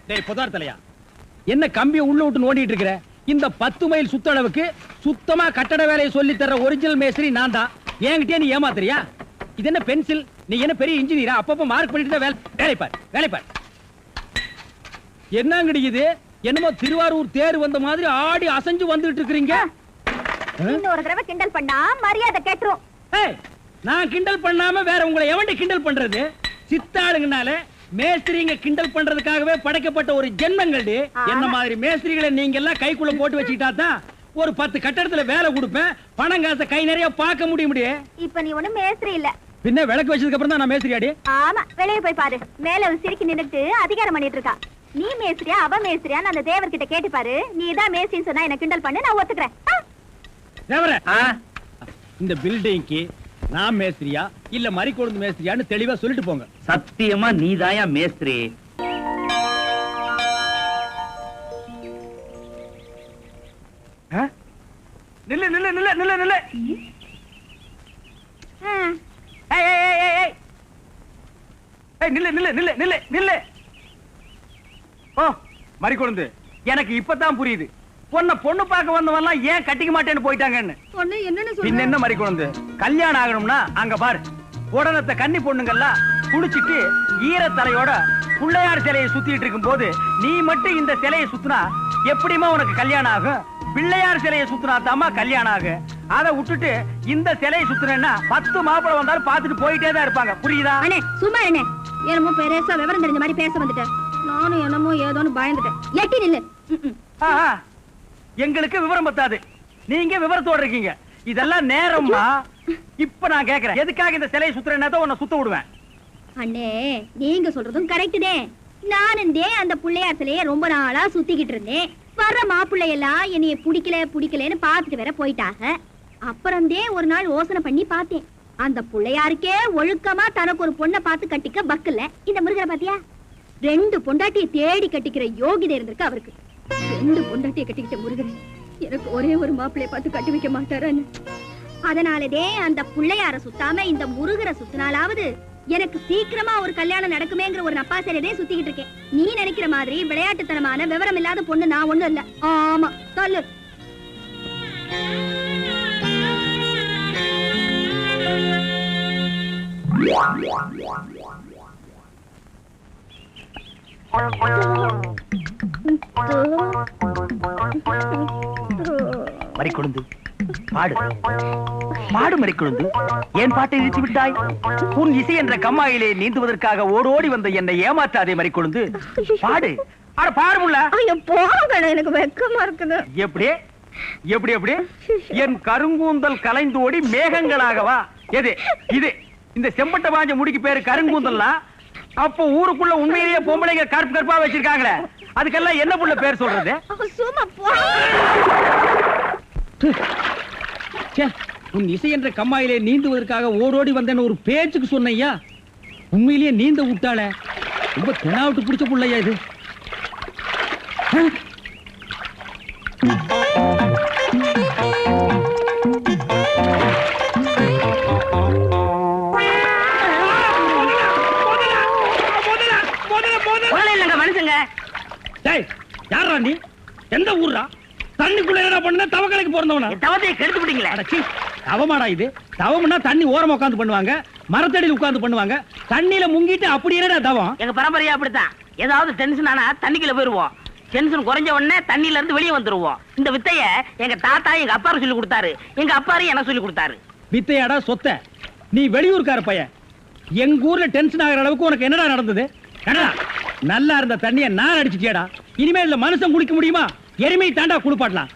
டேய் புதார் தலையா, என்ன கம்பியை உள்ள விட்டு நோண்டிட்டு இருக்கிற? இந்த 10 மைல் சுத்தளவுக்கு சுத்தமா கட்டட வேலையை சொல்லி தர ஒரிஜினல் மேஸ்திரி நான் தான். என்கிட்டயே நீ ஏமாத்துறியா? இது என்ன பென்சில்? நீ என்ன பெரிய இன்ஜினியரா? அப்பப்ப மார்க் பண்ணிட்டு தான் வேலை பார். என்னங்கடி இது? என்னமோ திருவாரூர் தேர் வந்த மாதிரி ஆடி அசைஞ்சு வந்துட்டு இருக்கீங்க. இன்னொரு தடவை கிண்டல் பண்ணா மரியாதை கேட்டுரும். நான் கிண்டல் பண்ணாம வேற உங்களை எவன்டி கிண்டல் பண்றது? சித்தாளுங்கனால மேஸ்திரிங்க கிண்டல் பண்றதுக்காகவே படைக்கப்பட்ட ஒரு ஜென்மங்கள்டி. என்ன மாதிரி மேஸ்திரிகளை நீங்க எல்லாம் கைக்குள்ள போட்டு வச்சுக்கிட்டா தான் ஒரு 10 கட்டடத்துல வேலை கொடுப்பேன், பணம் காசை கை நிறைய பார்க்க முடியும். இப்ப நீ ஒண்ணும் மேஸ்திரி இல்ல. பின்ன விளக்கு வச்சதுக்கு அப்புறம் தான் நான் மேஸ்திரியாடி. ஆமா, வெளியே போய் பாரு. மேல சிரிக்கி நின்னுட்டு அதிகாரம் பண்ணிட்டு இருக்கா. நீ மேஸ்திரியா அவ மேஸ்திரியா அந்த தேவர்கிட்ட கேட்டு பாரு. நீ தான் மேஸ்திரின்னு சொன்னா என்ன கிண்டல் பண்ணு, நான் ஒத்துக்கிறேன். தேவரே, இந்த பில்டிங்க்கு நான் மேஸ்திரியா இல்ல மரிக்கொழுந்து மேஸ்திரியான்னு தெளிவா சொல்லிட்டு போங்க. சத்தியமா நீதாயா மேஸ்திரி? நில்லு நில்லு நில்லு நில்லு நில்லு. நில்லு நில்லு நில்லு நில்லு நில்லு. ஓ மரிக்கொழுந்து, எனக்கு இப்பதான் புரியுது பொண்ணு பார்க்க வந்தவன்லாம் ஏன் கட்டிக்க மாட்டேன்னு போயிட்டாங்கன்னு. என்ன மரிக்கொழுந்து, கல்யாணம் ஆகணும்னா அங்க பாரு, உடனத்தை கன்னி பொண்ணுங்கெல்லாம் குளிச்சுட்டு ஈரத்தலையோட பிள்ளையார் சிலையை சுத்திட்டு இருக்கும் போது நீ மட்டும் இந்த சிலையை சுத்தினா எப்படிமா உனக்கு கல்யாணம் ஆகும்? பிள்ளையார் சிலையை சுத்தினா தாமா கல்யாணம் ஆகும். அதை விட்டுட்டு இந்த சிலையை சுத்தினா 10 மாப்பிள்ளை வந்தாலும் பார்த்துட்டு போயிட்டே தான் இருப்பாங்க. புரியுதா? சும்மா என்ன என்னமோ பெருசா விவரம் தெரிஞ்ச மாதிரி பேச வந்துட்டேன். நானும் என்னமோ ஏதோன்னு பயந்துட்டேன். எட்டி நில்லு. எங்களுக்கு விவரம் பத்தாது, நீங்க விவரத்தோட இருக்கீங்க. இதெல்லாம் நேரமா? இப்ப நான் கேக்குறேன், எதுக்காக இந்த சிலையை சுத்துறேன்னா உன்னை சுத்த விடுவேன். அண்ணே, நீங்க சொல்றதும் கரெக்ட் தான். நானும் அந்த பிள்ளையார் சிலையை ரொம்ப நாளா சுத்திக்கிட்டு இருந்தேன். வர்ற மாப்பிள்ளை எல்லாம் என்னைய பிடிக்கலன்னு பாத்துட்டு வேற போயிட்டாங்க. அப்புறம் ஒரு நாள் யோசனை பண்ணி பார்த்தேன். அந்த பிள்ளையாருக்கே ஒழுக்கமா தனக்கு ஒரு பொண்ணை பார்த்து கட்டிக்க பக்கல. இந்த முருகரை பாத்தியா, 2 பொண்டாட்டியை தேடி கட்டிக்கிற யோகிதை இருந்திருக்கு அவருக்கு. 2 பொண்டாட்டியை கட்டிக்கிட்ட முருகன் எனக்கு ஒரே ஒரு மாப்பிள்ளைய பார்த்து கட்டி வைக்க மாட்டாரான்னு. அதனாலதே அந்த பிள்ளையார சுத்தாம இந்த முருகரை சுத்தினாலாவது எனக்கு சீக்கிரமா ஒரு கல்யாணம் நடக்குமேங்கிற ஒரு நப்பாசையதே சுத்திக்கிட்டு இருக்கேன். நீ நினைக்கிற மாதிரி விளையாட்டுத்தனமான விவரம் இல்லாத பொண்ணு நான் ஒண்ணும் இல்ல. ஆமா, சொல்லு. மரிக்கொழுந்து, பாடு பாடு மரிக்கொழுந்து. ஏன் பாட்டை நிறுத்தி விட்டாய்? உன் இசை என்ற கம்மாயிலே நீந்துவதற்காக ஓடோடி வந்த என்னை ஏமாற்றாதே மரிக்கொழுந்து. பாடு. அட பாருமுல்ல. எனக்கு வெக்கமா இருக்குது. எப்படி எப்படி எப்படி? என் கருங்கூந்தல் கலைந்து ஓடி மேகங்களாகவா? எது இது? இந்த செம்பட்ட பாஞ்ச முடிக்கு பேரு கருங்கூந்தல்னா அப்போ ஊருக்குள்ள உண்மையிலேயே பொம்பளைங்க கருப்பு கருப்பா வச்சிருக்காங்களே, அதுக்கெல்லாம் என்ன புள்ள பேர் சொல்றது? உன் இசை என்ற கம்மாயிலே நீந்துவதற்காக ஓடோடி வந்தேன்னு ஒரு பேச்சுக்கு சொன்னையா, உண்மையிலேயே நீந்த விட்டாள. ரொம்ப தெனாவிட்டு பிடிச்ச புள்ளையா இது. மனுஷங்க யாரா நீ? எந்த ஊர்ரா? தண்ணிக்குள்ள என்ன பண்ண? தவக்கலைக்கு பிறந்தவனா? தவத்தையை கெடுத்து விட்டீங்களே. தவமாடா இது? தவம்னா தண்ணி ஓரமா உட்கார்ந்து பண்ணுவாங்க, மரத்தடியில் உட்கார்ந்து பண்ணுவாங்க. தண்ணியில முங்கிட்டு அப்படி என்னடா தவம்? எங்க பரம்பரையா அப்படித்தான். ஏதாவது டென்ஷன் ஆனா தண்ணிக்குள்ள போயிருவோம். டென்ஷன் குறைஞ்ச உடனே தண்ணியில இருந்து வெளியே வந்துருவோம். இந்த வித்தைய எங்க தாத்தா எங்க அப்பாரு சொல்லி கொடுத்தாரு, எங்க அப்பாரு எனக்கு சொல்லி கொடுத்தாரு. வித்தையாடா சொத்த? நீ வெளியூர்கார பையன். எங்க ஊர்ல டென்ஷன் ஆகிற அளவுக்கு உனக்கு என்னடா நடந்தது? நல்லா இருந்த தண்ணிய நான் அடிச்சுட்டியாடா. இனிமேல் மனுஷன் குளிக்க முடியுமா? எருமை தாண்டா குளிப்பாட்டலாம்.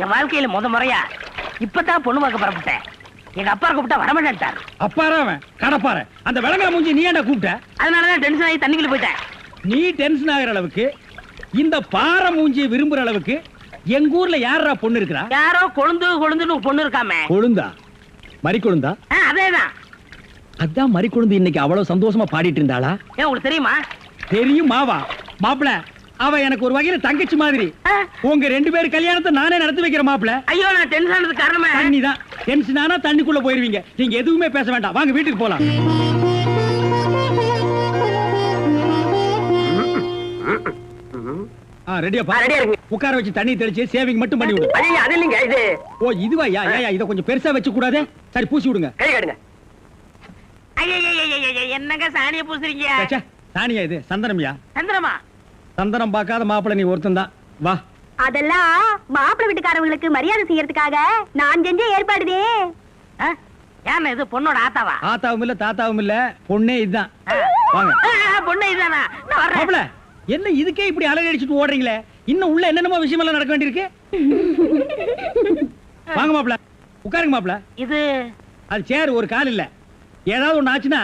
என் வாழ்க்கையில முறையா இப்பதான் பொண்ணு பார்க்க புறப்பட்டேன். எங்க அப்பா கூப்பிட்டா வரமாட்டார். அப்பாரா அவன் கடப்பார. அந்த விளங்கா மூஞ்சி நீ ஏன்டா கூப்பிட்ட? அதனாலதான் டென்ஷன் ஆகி தண்ணிக்குள்ள போயிட்டேன். நீ டென்ஷன் ஆகிற அளவுக்கு இந்த பாறை மூஞ்சியை விரும்புற அளவுக்கு எங்க ஊர்ல யாரா பொண்ணு இருக்கிறா? யாரோ கொழுந்துன்னு பொண்ணு இருக்காமே. கொழுந்தா? மரிக்கொழுந்தா? அதேதான். அதான் மரிக்கொழுந்து இன்னைக்கு அவ்வளவு சந்தோஷமா பாடிட்டு இருந்தாளா? ஏன் உங்களுக்கு தெரியுமா? தெரியும் மாவா. மாப்பிள, அவ எனக்கு ஒரு வகையில தங்கச்சி மாதிரி. உங்க 2 பேர் கல்யாணத்தை நானே நடத்தி வைக்கிற மாப்பிள. ஐயோ, நான் டென்ஷன் ஆனதுக்கு காரணமே தண்ணி தான். டென்ஷன் ஆனா தண்ணிக்குள்ள போயிருவீங்க. நீங்க எதுவுமே பேச வேண்டாம், வாங்க வீட்டுக்கு போலாம். ரெடியாப்பா? ரெடியா இருக்கு. உட்கார வச்சு தண்ணி தெளிச்சு சேவிங் மட்டும் பண்ணி விடு. ஐயா அது இல்லைங்க இது. ஓ இதுவா? யா இத கொஞ்சம் பெருசா வச்சு கூடாதே. சரி பூசி விடுங்க. கை காட்டுங்க. என்னங்க சாணிய பூசுறீங்க? ச்சே, சாணியா இது? சந்தனம்யா. சந்திரமா? சந்தனம் பார்க்காத மாப்பிள்ளை நீ ஒருத்தன் தான். வா. அதெல்லாம் மாப்பிள்ளை வீட்டுக்காரங்களுக்கு மரியாதை செய்யறதுக்காக நான் செஞ்ச ஏற்பாடுதே. ஏன் இது பொண்ணோட ஆத்தாவா? ஆத்தாவும் இல்ல தாத்தாவும் இல்ல, பொண்ணே இதுதான். வாங்க. பொண்ணு இதுதானா? நான் வர்றேன். மாப்பிள்ளை என்ன இதுக்கே இப்படி அலறி அடிச்சுட்டு ஓடுறீங்களே? இன்னும் உள்ள என்னென்னமோ விஷயம் எல்லாம் நடக்க வேண்டியிருக்கு. வாங்க மாப்பிள்ளை, உட்காருங்க மாப்பிள்ளை. இது அது சேர் ஒரு கால் இல்ல. ஏதாவது ஒண்ணு ஆச்சுன்னா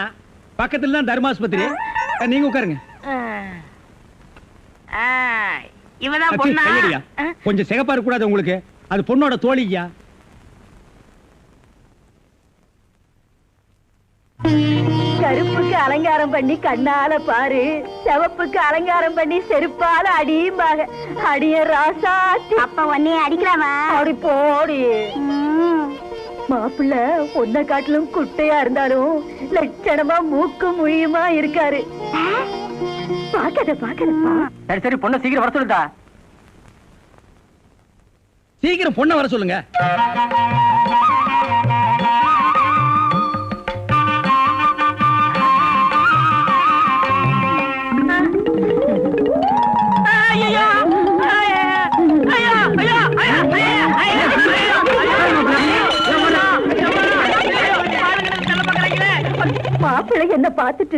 பக்கத்துல தான் தர்மாஸ்பத்திரி. நீங்க உட்காருங்க. இவதான் அச்சி, பொண்ணா? கையடியா. கொஞ்சம் சிகப்பா இருக்க கூடாது உங்களுக்கு? அது பொண்ணோட தோழியா? கருப்புக்கு அலங்காரம் பண்ணி கண்ணால பாரு, சிவப்புக்கு அலங்காரம் பண்ணி செருப்பால அடியும்பாக. அடிய ராசாத்தி. அப்ப உன்னைய அடிக்கலாமா? அடி போடி. மாப்பிள்ள பொண்ணை காட்டிலும் குட்டையா இருந்தாலும் லட்சணமா மூக்கு முழியுமா இருக்காரு. பாக்கதப்பா. சரி சரி பொண்ணு சீக்கிரம் வர சொல்லுடா. சீக்கிரம் பொண்ணை வர சொல்லுங்க. மாப்பிள்ளை என்ன பாத்துட்டு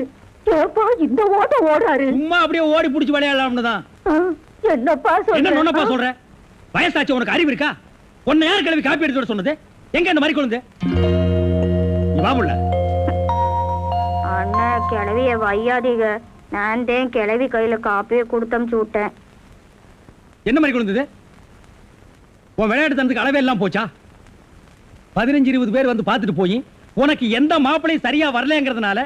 ஏப்பா இந்த ஓட்டம் ஓடுறாரு? சும்மா அப்படியே ஓடி புடிச்சு விளையாடலாம்னு தான். என்னப்பா என்ன நொன்னப்பா சொல்ற? சொல்ற? வயசாச்சு, உனக்கு அறிவு இருக்கா? உன்னை யார் கிளவி காப்பி எடுத்து வர சொன்னது? எங்க அந்த மாதிரி குழந்தை? வாமுள்ள அண்ணா கிளவிய வையாதீங்க. நான் தான் கிளவி கையில காப்பியை கொடுத்தமிச்சு விட்டேன். என்ன மாதிரி குழந்தை? உன் விளையாட்டு தனத்துக்கு அளவே எல்லாம் போச்சா? 15-20 பேர் வந்து பார்த்துட்டு போய் உனக்கு எந்த மாப்பிளையும் சரியா வரலங்கிறதுனால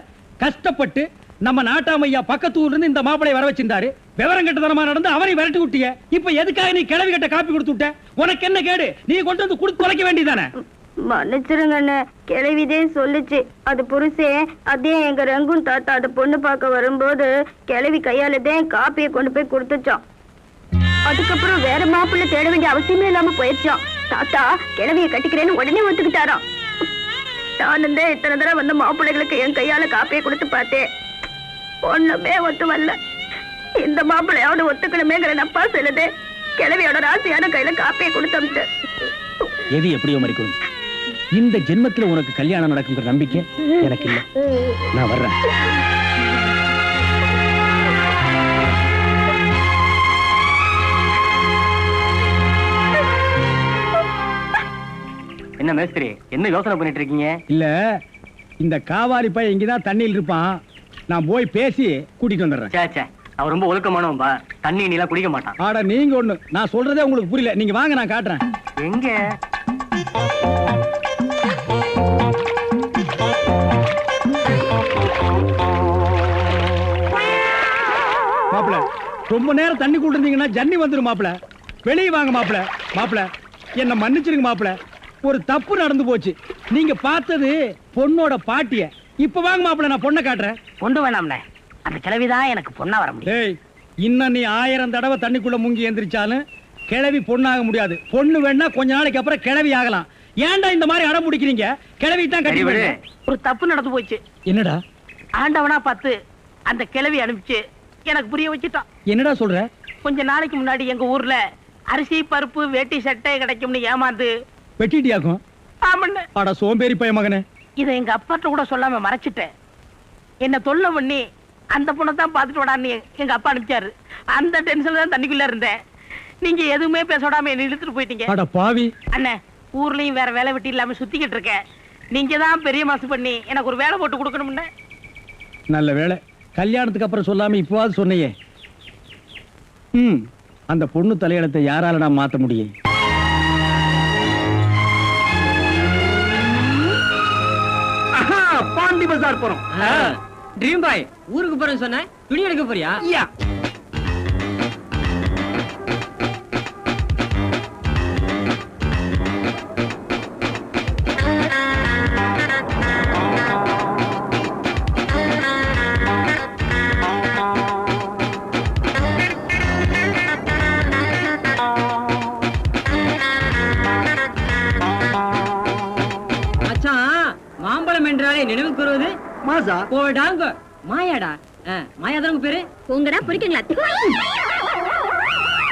கஷ்டப்பட்டு நம்ம நாட்டாமையா பக்கத்தூர்ல இருந்து இந்த மாப்பிளை வர வச்சிருந்தாரு. விவரம் கட்டதனமா நடந்து அவரை விரட்டி விட்டிய. இப்ப எதுக்காக நீ கிளவி கட்ட காப்பி கொடுத்து விட்ட? உனக்கு என்ன கேடு? நீ கொண்டு வந்து கொடுத்து தொலைக்க வேண்டியதானே? மன்னிச்சிருங்க அண்ணே, கிளவிதே சொல்லுச்சு. அது புருஷே அதே எங்க ரங்குன் தாத்தா அந்த பொண்ணு பார்க்க வரும்போது கிளவி கையாலதான் காப்பியை கொண்டு போய் கொடுத்துச்சோம். அதுக்கப்புறம் வேற மாப்பிள்ளை தேட வேண்டிய அவசியமே இல்லாம போயிடுச்சோம். தாத்தா கிளவியை கட்டிக்கிறேன்னு உடனே ஒத்துக்கிட்டாராம். நானும் தான் இத்தனை தடவை வந்த மாப்பிள்ளைகளுக்கு என் கையால காப்பியை கொடுத்து பார்த்தேன். ஒண்ணுமே ஒத்து வரல. இந்த மாப்பிள்ளையோட ஒத்துக்கணுமேங்கிற நப்பா சொல்லுது. கிளவியோட ராசியான கையில காப்பியை கொடுத்து எது எப்படியோ மாதிரி குழந்தை, இந்த ஜென்மத்துல உனக்கு கல்யாணம் நடக்குங்கிற நம்பிக்கை எனக்கு இல்ல. நான் வர்றேன். என்ன மேஸ்திரி என்ன யோசனை பண்ணிட்டு இருக்கீங்க? இல்ல, இந்த காவாரி பையன் இங்கதான் தண்ணியில் இருப்பான். நான் போய் பேசி கூட்டிட்டு வந்துடுறேன். சே அவன் ரொம்ப ஒழுக்கமானவன்பா. தண்ணி நீலாம் குடிக்க மாட்டான். ஆடா நீங்க ஒண்ணு, நான் சொல்றதே உங்களுக்கு புரியல. நீங்க வாங்க, நான் காட்டுறேன். எங்க மாப்பிள, ரொம்ப நேரம் தண்ணி கூட்டிருந்தீங்கன்னா ஜன்னி வந்துரும் மாப்பிள. வெளியே வாங்க மாப்பிள. மாப்பிள என்ன மன்னிச்சிருங்க மாப்பிள, ஒரு தப்பு நடந்து போச்சு. நீங்க பார்த்தது பொண்ணோட பாட்டிய. இப்ப வாங்க மாப்பிள, நான் பொண்ணை காட்டுறேன். பொண்ணு வேணாம்ண்ணே, அந்த கிழவிதான் எனக்கு பொண்ணா வர முடியும். டேய், இன்னும் நீ 1000 தடவை தண்ணிக்குள்ள முங்கி எந்திரிச்சாலும் கிழவி பொண்ணாக முடியாது. பொண்ணு வேணா கொஞ்ச நாளைக்கு அப்புறம் கிழவி ஆகலாம். ஏன்டா இந்த மாதிரி அடம் பிடிக்கிறீங்க? கிழவி தான் கட்டி விடு. ஒரு தப்பு நடந்து போச்சு. என்னடா? ஆண்டவனா பார்த்து அந்த கிழவி அனுப்பிச்சு எனக்கு புரிய வச்சுட்டான். என்னடா சொல்ற? கொஞ்ச நாளைக்கு முன்னாடி எங்க ஊர்ல அரிசி பருப்பு வேட்டி சட்டை கிடைக்கும்னு ஏமாந்து வெட்டிட்டியாக்கும். ஆமண்ணே. அட சோம்பேறி பைய மகனே. இதை எங்க அப்பாட்ட கூட சொல்லாம மறைச்சிட்டேன். என்ன தொல்லை பண்ணி அந்த பொண்ணை தான் பார்த்துட்டு விடான்னு எங்க அப்பா அனுப்பிச்சாரு. அந்த டென்ஷன்ல தான் தண்ணிக்குள்ள இருந்தேன். நீங்க எதுவுமே பேச விடாம என்ன இழுத்துட்டு போயிட்டீங்க. அட பாவி. அண்ணே, ஊர்லயும் வேற வேலை வெட்டி இல்லாம சுத்திக்கிட்டு இருக்கேன். நீங்க தான் பெரிய மனசு பண்ணி எனக்கு ஒரு வேலை போட்டு கொடுக்கணும்னு. நல்ல வேலை, கல்யாணத்துக்கு அப்புறம் சொல்லாம இப்பவாது சொன்னையே. அந்த பொண்ணு தலையெழுத்தை யாரால நான் மாத்த முடியும்? பாண்டி பஜார் போறோம். ட்ரீம் பாய், ஊருக்கு போறேன்னு சொன்ன, துணி எடுக்க போறியா? மாசா போடாங்க மாயாடா மாயாதான் உங்க பேரு உங்கடா பிடிக்குங்களா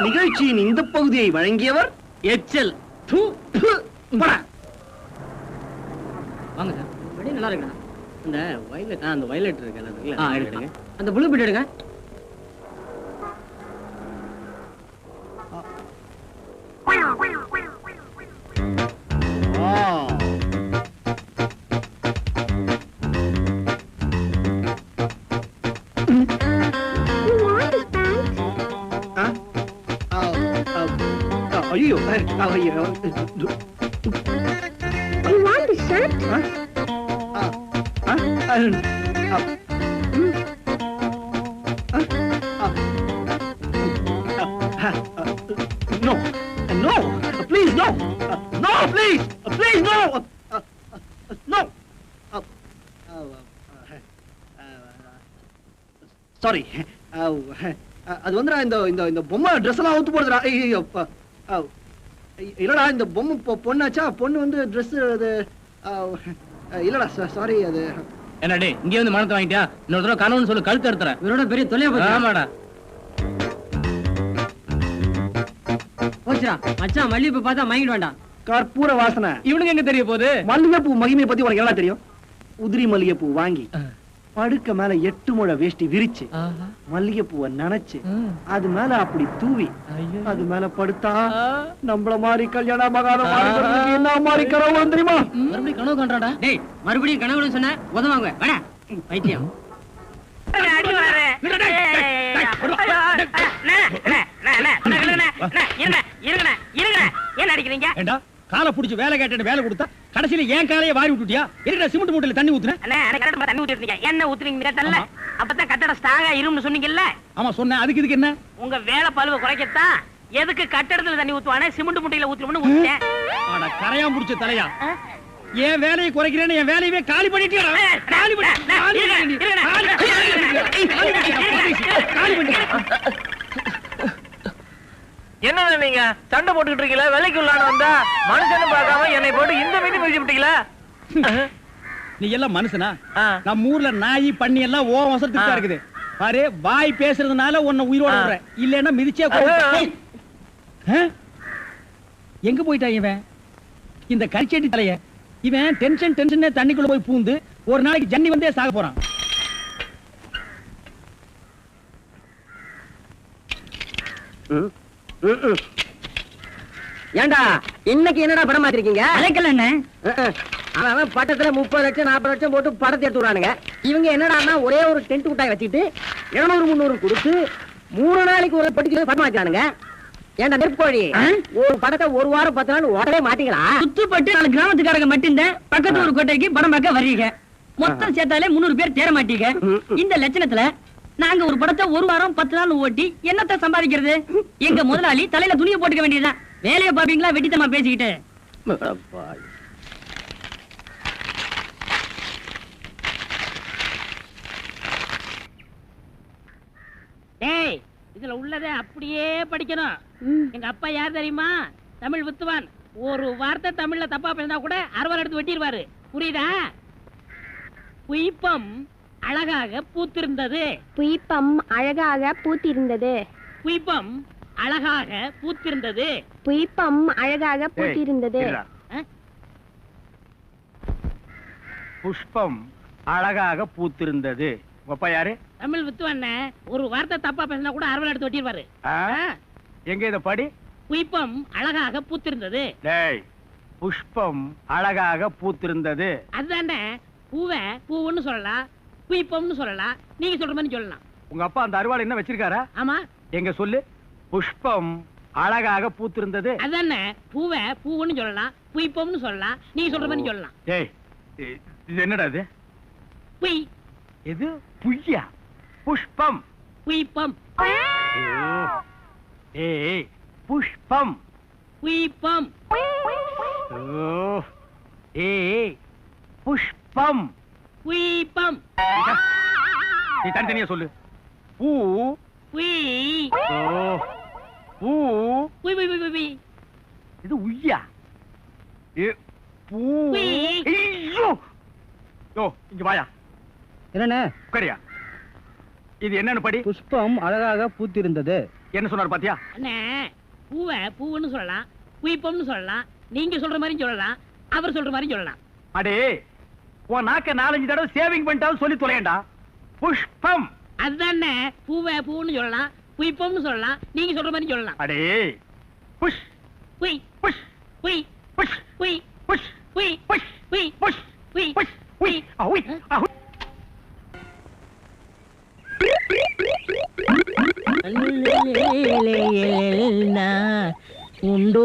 நிகழ்ச்சியின் இந்த பகுதியை வழங்கியவர் எச்சல் வாங்க சார் வெளியே நல்லா இருக்குண்ணா அந்த வயலட் அந்த வயலட் இருக்கு எடுங்க அந்த ப்ளூ பீட் எடுங்க ஐயோ No, no, please, no, no, please, please, no, no. Sorry, அது வந்து இந்த இந்த இந்த பொம்மை ட்ரெஸ் எல்லாம் அவுத்து போடுறா. ஐயோ இல்லடா இந்த பொம்மை பொண்ணாச்சா பொண்ணு வந்து ட்ரெஸ் அது இல்லடா சாரி அது என்னடே இங்க வந்து மனத்தை வாங்கிட்டியா இன்னொரு தடவை கனவுன்னு சொல்லு கழுத்து எடுத்துறேன் இவரோட பெரிய தொல்லையா போச்சு ஆமாடா போச்சுடா மச்சான் மல்லிகைப்பூ பார்த்தா மயங்கிட வேண்டாம் கற்பூர வாசனை இவனுக்கு எங்க தெரிய போகுது மல்லிகைப்பூ மகிமையை பத்தி உனக்கு என்ன தெரியும் உதிரி மல்லிகைப்பூ வாங்கி படுக்க மேல 8 முழ வேஷ்டி விரிச்சு மல்லிகைப்பூவை நனைச்சு அது மேல அப்படி தூவி அது மேல படுத்தா நம்மள மாதிரி கல்யாண மகாரம் என்ன மாதிரி கனவு தெரியுமா மறுபடியும் கனவு கண்டாடா டேய் மறுபடியும் கனவுன்னு சொன்ன உதவாங்க வேணா பைத்தியம் என்ன அடிக்கிறீங்க காலை புடிச்சு வேலை கேட்டு வேலை கொடுத்தா கடைசியில ஏன் காலையை வாரி விட்டுட்டியா இருக்கிற சிமெண்ட் மூட்டையில தண்ணி ஊத்துனேன் தண்ணி ஊத்திருந்தீங்க என்ன ஊத்துறீங்க தெரியல அப்பதான் கட்டட ஸ்ட்ராங்கா இரும்னு சொன்னீங்கல்ல ஆமா சொன்னேன் அதுக்கு இதுக்கு என்ன உங்க வேலை பழுவ குறைக்கத்தான் எதுக்கு கட்டடத்துல தண்ணி ஊத்துவானே சிமெண்ட் மூட்டையில ஊத்துறோம்னு ஊத்திட்டேன் ஆனா கரையான் புடிச்ச தலையா ஏன் வேலையை குறைக்கிறேன்னு என் வேலையவே காலி பண்ணிட்டியா காலி என்ன நீங்க சண்டை போட்டுக்கிட்டு இருக்கீங்களா வேலைக்கு உள்ளான வந்தா மனுஷன்னு பார்க்காம என்னை போட்டு இந்த மீதி மிதிச்சு விட்டீங்களா நீ எல்லாம் மனுஷனா நம்ம ஊர்ல நாய் பண்ணி எல்லாம் ஓ வசத்துக்கு இருக்குது பாரு வாய் பேசுறதுனால உன்னை உயிரோட விடுறேன் இல்லன்னா மிதிச்சே எங்க போயிட்டா இவன் இந்த கரிச்செட்டி தலைய இவன் டென்ஷன் தண்ணிக்குள்ள போய் பூந்து ஒரு நாளைக்கு ஜன்னி வந்தே சாக போறான் ஏண்டா இன்னைக்கு என்னடா படம் மாத்திருக்கீங்க அவன் பட்டத்துல 30 லட்சம் 40 லட்சம் போட்டு படத்தை எடுத்து விடுறானுங்க இவங்க என்னடா ஒரே ஒரு டென்ட் குட்டாய் வச்சுட்டு 200 300 கொடுத்து 3 நாளைக்கு ஒரு பட்டிக்கு படம் மாத்தினானுங்க ஏண்டா நெருப்போழி ஒரு படத்தை ஒரு வாரம் 10 நாள் உடனே மாட்டிங்களா சுத்துப்பட்டு 4 கிராமத்துக்காரங்க மட்டும்தான் பக்கத்து ஒரு கோட்டைக்கு படம் பார்க்க வர்றீங்க மொத்தம் சேர்த்தாலே 300 பேர் தேர மாட்டீங்க இந்த லட்சணத்துல நாங்க ஒரு படத்தை ஒரு வாரம் 10 நாள் ஓட்டி என்னத்தை சம்பாதிக்கிறது எங்க முதலாளி தலையில துணியை போட்டுக்க வேண்டியதுதான் வேலையை பாப்பீங்களா வெட்டித்தமா பேசிக்கிட்டு டேய் இதுல உள்ளதை அப்படியே படிக்கணும் எங்க அப்பா யார் தெரியுமா தமிழ் வித்துவான் ஒரு வார்த்தை தமிழ்ல தப்பா பேசினா கூட அறுவாள் எடுத்து வெட்டிடுவாரு புரியுதா புய்பம் அழகாக பூத்திருந்தது புய்பம் அழகாக பூத்திருந்தது புய்பம் அழகாக பூத்திருந்தது புய்பம் அழகாக பூத்திருந்தது புஷ்பம் அழகாக பூத்திருந்தது அப்பா யாரு தமிழ் வித்துவண்ண ஒரு வார்த்தை தப்பா பேசினா கூட அறுவாள் எடுத்து வெட்டிடுவாரு எங்க இத படி புய்பம் அழகாக பூத்திருந்தது டேய் புஷ்பம் அழகாக பூத்திருந்தது அதுதானே பூவை பூவுன்னு சொல்லலாம் புய்பம்னு சொல்லலாம் நீங்க சொல்ற மாதிரி சொல்லலாம் உங்க அப்பா அந்த அறுவாள் என்ன வச்சிருக்காரா ஆமா எங்க சொல்லு புஷ்பம் அழகாக பூத்திருந்தது அதானே பூவை பூவுன்னு சொல்லலாம் புய்பம்னு சொல்லலாம் நீங்க சொல்ற மாதிரி சொல்லலாம் டேய் இது என்னடா இது புய் இது புய்யா புஷ்பம் புய்பம் ஏய் புஷ்பம் புய்பம் ஏய் புஷ்பம் புய்பம் நீ தனித்தனியா சொல்லு பூ புய் பூ புய் புய் புய் புய் இது உய்யா பூ ஐயோ யோ இங்க வாயா என்னண்ணே உட்காரியா. இது என்னன்னு படி. புஷ்பம் அழகாக பூத்திருந்தது. என்ன சொன்னார் பாத்தியா? அண்ணே பூவை பூவுன்னு சொல்லலாம், புய்ப்பம்னு சொல்லலாம், நீங்க சொல்ற மாதிரி சொல்லலாம், அவர் சொல்ற மாதிரி சொல்லலாம். அடே உன் நாக்க 4-5 தடவை சேவிங் பண்ணிட்டாலும் சொல்லி தொலையண்டா. புஷ்பம் அதுதானே பூவை பூன்னு சொல்லலாம், புய்ப்பம்னு சொல்லலாம், நீங்க சொல்ற மாதிரி சொல்லலாம். அடே புஷ் புய் புஷ் புய் புஷ் புய் புஷ் புய் புஷ் புய் புஷ் புய் புஷ் புய் அஹுய் அஹுய். உண்டோ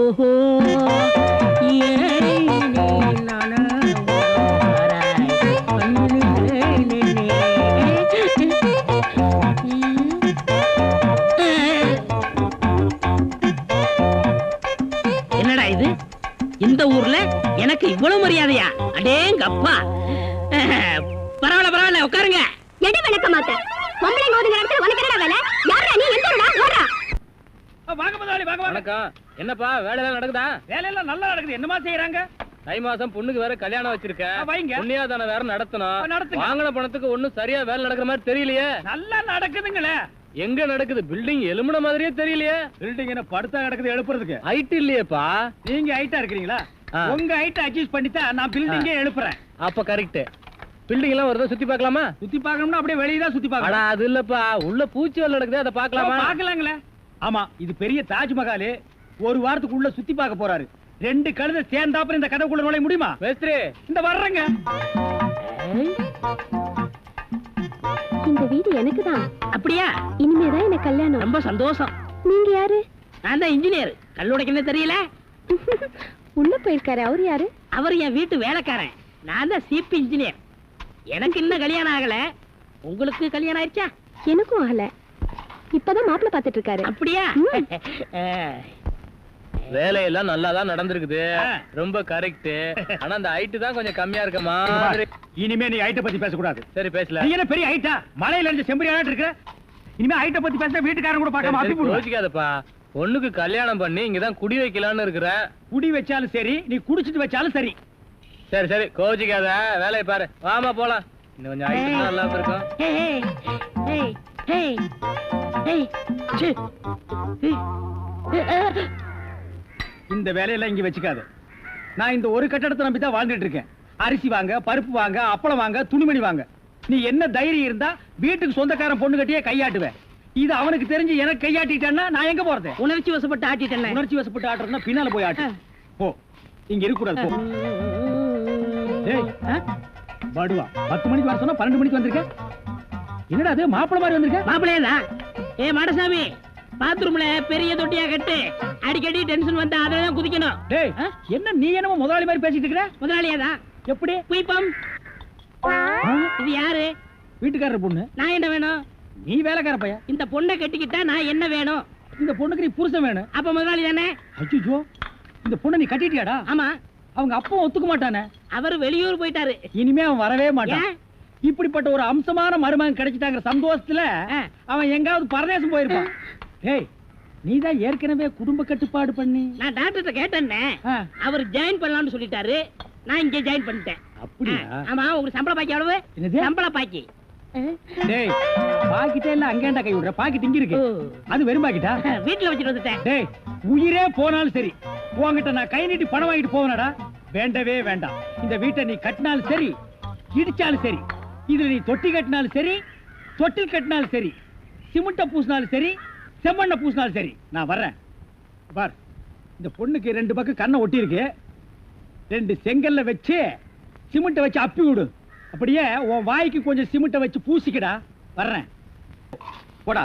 என்னடா இது? இந்த ஊர்ல எனக்கு இவ்வளவு மரியாதையா? அடேங்கப்பா. பரவாயில்ல பரவாயில்ல, உட்காருங்க. எடி விளக்க மாட்டேன். பொம்பளைங்க ஒதுங்குற இடத்துல உனக்கு என்னடா வேலை? யாரா நீ? எந்த ஊரா? ஓடா. வாங்க முதலாளி, வாங்க வாங்க. வணக்கம். என்னப்பா வேலை எல்லாம் நடக்குதா? வேலையெல்லாம் நல்லா நடக்குது. என்னமா செய்யறாங்க? தை மாசம் பொண்ணுக்கு வேற கல்யாணம் வச்சிருக்கேன். வைங்க. புண்ணியாதான வேற நடத்தணும். நடத்துங்க. வாங்கின பணத்துக்கு ஒண்ணும் சரியா வேலை நடக்கிற மாதிரி தெரியலையே. நல்லா நடக்குதுங்களே. எங்க நடக்குது? பில்டிங் எலும்புன மாதிரியே தெரியலையே. பில்டிங் என்ன படுத்தா கிடக்குது எழுப்புறதுக்கு? ஹைட் இல்லையேப்பா. நீங்க ஹைட்டா இருக்கிறீங்களா? ஆ. உங்க ஹைட் அட்ஜஸ்ட் பண்ணிட்டா நான் பில்டிங்கே எழுப்புறேன். அப்ப கரெக்ட். பில்டிங் எல்லாம் வருதா சுத்தி பார்க்கலாமா? சுத்தி பார்க்கணும்னா அப்படியே வெளியே தான் சுத்தி அடா பார்க்கலாம். அது இல்லப்பா, உள்ள பூச்சி வேலை நடக்குது, அதை பார்க்கலாமா? பார்க்கலாங்களே. ஆமா, இது பெரிய தாஜ்மஹால். ஒரு வாரத்துக்கு உள்ள சுத்தி பார்க்க போறாரு. 2 கழுதை சேர்ந்தாப்புல இந்த கதைக்குள்ள நுழைய முடியுமா? மேஸ்திரி இந்த வர்றேங்க. இந்த வீடு எனக்கு தான். அப்படியா? இனிமேதான் எனக்கு கல்யாணம். ரொம்ப சந்தோஷம். நீங்க யாரு? நான் தான் இன்ஜினியர். கல்லுடைக்கு என்ன தெரியல? உள்ள போயிருக்காரு. அவரு யாரு? அவர் என் வீட்டு வேலைக்காரன். நான் தான் சிபி இன்ஜினியர். எனக்கு இன்னும் கல்யாணம் ஆகல. உங்களுக்கு கல்யாணம் ஆயிடுச்சா? எனக்கும் ஆகல. இப்பதான் மாப்பிள்ளை பாத்துட்டு இருக்காரு. அப்படியா? வேலையெல்லாம் நல்லா தான் நடந்திருக்குது. ரொம்ப கரெக்ட். ஆனா அந்த ஹைட் தான் கொஞ்சம் கம்மியா இருக்க மாதிரி. இனிமே நீ ஹைட்ட பத்தி பேசக்கூடாது. சரி பேசல. நீ என்ன பெரிய ஹைட்டா? மலையில இருந்து செம்பரியாட்டு இருக்க. இனிமே ஹைட்ட பத்தி பேசினா வீட்டுக்காரங்க கூட பார்க்காம அப்பி போடுவாங்க. யோசிக்காதப்பா. பொண்ணுக்கு கல்யாணம் பண்ணி இங்கதான் குடி வைக்கலாம்னு இருக்கிறேன். குடி வச்சாலும் சரி, நீ குடிச்சிட்டு வச்சாலும் சரி. சரி சரி கோச்சிக்காத, வேலையை பாரு. வாமா போலாம். இன்னும் கொஞ்சம் ஹைட் நல்லா இருக்கும். ஏய், ஏய், ஏய், ஏய், சீ. இந்த வேலையெல்லாம் இங்க வச்சுக்காத. நான் இந்த ஒரு கட்டடத்தை நம்பி தான் வாழ்ந்துட்டு இருக்கேன். அரிசி வாங்க, பருப்பு வாங்க, அப்பளம் வாங்க, துணிமணி வாங்க. நீ என்ன தைரியம் இருந்தா வீட்டுக்கு சொந்தக்காரன் பொண்ணு கட்டியே கையாட்டுவேன். இது அவனுக்கு தெரிஞ்சு எனக்கு கையாட்டிட்டேன்னா நான் எங்க போறது? உணர்ச்சி வசப்பட்டு ஆட்டிட்டேன். உணர்ச்சி வசப்பட்டு ஆட்டுறதுன்னா பின்னால போய் ஆட்டு. போ, இங்க இருக்க கூடாது. போ. டேய், படுவா 10 மணிக்கு வர சொன்னா 12 மணிக்கு வந்திருக்க. என்னடா அது மாப்பிள்ளை மாதிரி வந்திருக்க? மாப்பிள்ளையா? ஏ மாடசாமி, பாத்ரூம்ல பெரிய தொட்டியா கட்டு. அடிக்கடி டென்ஷன் வந்தா அதெல்லாம் குதிக்கணும். டேய், என்ன நீ என்னமோ முதலாளி மாதிரி பேசிட்டு இருக்கற? முதலாளியாதான். எப்படி? புய்பம். இது யாரு? வீட்டுக்காரர் பொண்ணு. நான் என்ன வேணும்? நீ வேலைக்கார பையன். இந்த பொண்ணை கட்டிக்கிட்டா நான் என்ன வேணும்? இந்த பொண்ணுக்கு நீ புருஷன் வேணும். அப்ப முதலாளி தானே? அச்சோ, இந்த பொண்ணை நீ கட்டிட்டியாடா? ஆமா. அவங்க அப்பா ஒத்துக்க மாட்டானே. அவர் வெளியூர் போயிட்டாரு. இனிமே அவன் வரவே மாட்டான். ஏன்? இப்படிப்பட்ட ஒரு அம்சமான மருமகன் கிடைச்சிட்டாங்கிற சந்தோஷத்துல அவன் எங்காவது பரதேசம் போயிருப்பான். டேய், நீதான் ஏற்கனவே குடும்ப கட்டுப்பாடு பண்ணி. நான் டாக்டர்கிட்ட கேட்டேன்னே. ஆ. அவர் ஜாயின் பண்ணலாம்னு சொல்லிட்டாரு. நான் இங்க ஜாயின் பண்ணிட்டேன். அப்படியா? ஆமா. உங்களுக்கு சம்பள பாக்கி எவ்வளவு? என்னது? சம்பள பாக்கி. டேய், பாக்கிட்டே இல்ல அங்கேண்டா கை விடுற. பாக்கிட்டு இங்க இருக்கு. அது வெறும் பாக்கிட்டா? வீட்டுல வச்சுட்டு வந்துட்டேன். டேய், உயிரே போனாலும் சரி உன்கிட்ட நான் கை நீட்டி பணம் வாங்கிட்டு போவனடா. வேண்டவே வேண்டாம். இந்த வீட்டை நீ கட்டினாலும் சரி, இடிச்சாலும் சரி, இதுல நீ தொட்டி கட்டினாலும் சரி, தொட்டில் கட்டினாலும் சரி, சிமெண்ட பூசினாலும் சரி, செம்மண்ண பூசினாலும் சரி, நான் வர்றேன். பார், இந்த பொண்ணுக்கு 2 பக்கம் கண்ணை ஒட்டி இருக்கு. 2 செங்கல்ல வச்சு சிமெண்ட வச்சு அப்பி விடு. அப்படியே உன் வாய்க்கு கொஞ்சம் சிமெண்ட வச்சு பூசிக்கடா. வர்றேன். போடா.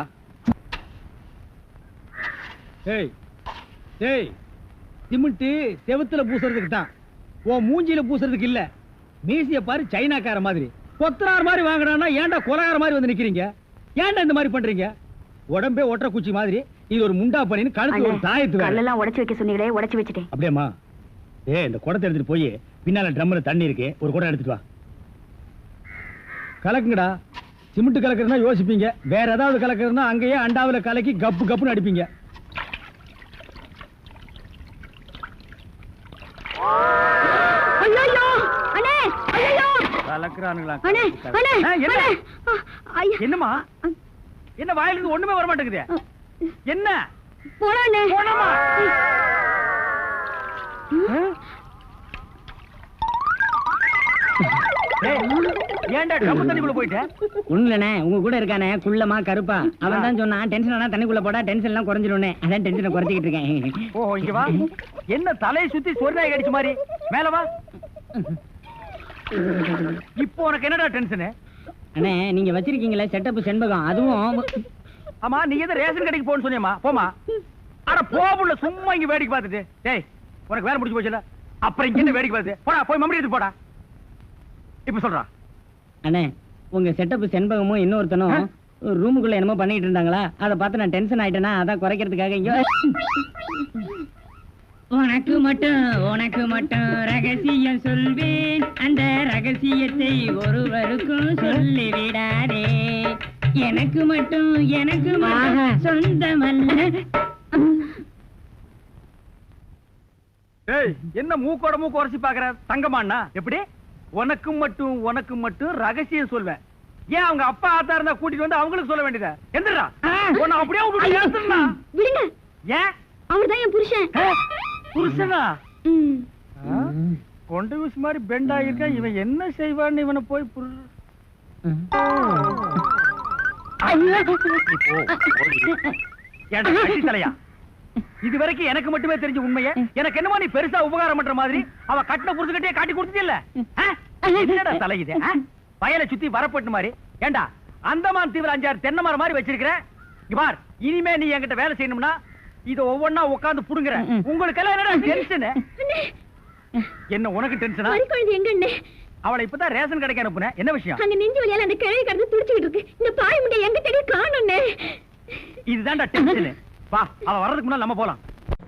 ஏய் ஏய், சிமெண்ட் செவுத்துல பூசுறதுக்கு தான், உன் மூஞ்சில பூசுறதுக்கு இல்ல. மீசிய பாரு, சைனாக்கார மாதிரி கொத்தனார் மாதிரி வாங்குறான்னா ஏன்டா கொலகார மாதிரி வந்து நிக்கிறீங்க? ஏன்டா இந்த மாதிரி பண்றீங்க? உடம்பே ஒற்ற குச்சி மாதிரி இது ஒரு முண்டா பண்ணின்னு கழுத்து ஒரு தாயத்து வேற. எல்லாம் உடைச்சு வைக்க சொன்னீங்களே, உடைச்சு வச்சுட்டேன். அப்படியேம்மா? இந்த குடத்தை எடுத்துட்டு போய் பின்னால ட்ரம்ல தண்ணி இருக்கு, ஒரு குடம் எடுத்துட்டு வா. கலக்குங்கடா. சிமெண்ட் கலக்குறதுனா யோசிப்பீங்க, வேற ஏதாவது கலக்குறதுனா அங்கேயே அண்டாவில கலக்கி கப்பு கப்புன்னு அடிப்பீங்க. கலக்குறானுங்களா அண்ணே, அண்ணே, என்ன அண்ணே. ஐயா. என்னம்மா என்ன வாயிலிருந்து ஒண்ணுமே வர மாட்டேங்குது என்ன போடாண்ணே. போனமா ஏன்டா கம்பு தண்ணிக்குள்ள போயிட்ட ஒண்ணுலண்ணே உங்க கூட இருக்கானே குள்ளமா கருப்பா அவன் தான் சொன்னான் டென்ஷன் ஆனா தண்ணிக்குள்ள போடா டென்ஷன் எல்லாம் குறைஞ்சிரும்னே அதான் டென்ஷனை குறைச்சிக்கிட்டு இருக்கேன். ஓ இங்க வா என்ன தலையை சுத்தி சொர்ணாய் கடிச்ச மாதிரி மேல வா இப்போ உனக்கு என்னடா டென்ஷனு அண்ணே நீங்க வச்சிருக்கீங்களே செட்டப் செண்பகம் அதுவும் ஆமா நீ எதை ரேஷன் கடைக்கு போன்னு சொன்னியம்மா போமா அட போபுள்ள சும்மா இங்க வேடிக்கை பார்த்துட்டு டேய் உனக்கு வேலை முடிச்சு போச்சுல அப்புறம் இங்க என்ன வேடிக்கை பார்த்து போடா போய் மம்மடி எடுத்து போடா இப்ப சொல்றா அண்ணே உங்க செட்டப் செண்பகமும் இன்னொருத்தனும் ரூமுக்குள்ள என்னமோ பண்ணிட்டு இருந்தாங்களா அதை பார்த்து நான் டென்ஷன் ஆயிட்டேனா அதான் குறைக்கிறதுக்காக இங்க உனக்கு மட்டும் ரகசியம் சொல்வேன் அந்த ரகசியத்தை ஒருவருக்கும் சொல்லி விடாதே எனக்கு மட்டும் சொந்தமல்ல. ஏய் என்ன மூக்கோட மூக்கு உரசி பாக்குற தங்கமாண்ணா எப்படி உனக்கு மட்டும் ரகசியம் சொல்வேன் ஏன் அவங்க அப்பா ஆத்தா இருந்தா கூட்டிட்டு வந்து அவங்களுக்கு சொல்ல வேண்டியதா எந்திரா உன்னை அப்படியே விட்டுட்டு ஏத்துறா. விடுங்க. ஏன் அவர்தான் என் புருஷன். புருஷனா ம். கொண்டு வீசு மாதிரி பெண்ட் ஆகிருக்க இவன் என்ன செய்வான்னு இவனை போய் தலையா இது வரைக்கும் எனக்கு மட்டுமே தெரிஞ்ச உண்மையை எனக்கு என்னமா நீ பெருசா உபகாரம் பண்ற மாதிரி அவ கட்டின புருஷகிட்டே காட்டி கொடுத்ததில்ல என்னடா தலை இது வயலை சுத்தி வரப்பட்டு மாதிரி ஏண்டா அந்தமான் தீவிர 5-6 தென்னை மரம் மாதிரி வச்சிருக்கிற பார் இனிமே நீ என்கிட்ட வேலை செய்யணும்னா இத ஒவ்வொன்னா உட்கார்ந்து புடுங்குற உங்களுக்கு எல்லாம் என்னடா டென்ஷன் என்ன உனக்கு டென்ஷனா மறிக்குழந்தை எங்கண்ணே அவளை இப்பதான் ரேஷன் கடைக்கு அனுப்புனேன் என்ன விஷயம் அங்க நெஞ்சு வலியால அந்த கிழவி கடந்து துடிச்சிட்டு இருக்கு இந்த பாய் முண்டை எங்க தேடி காணோண்ணே இதுதான்டா டென்ஷன் வா அவ வர்றதுக்கு முன்னால நம்ம போலாம்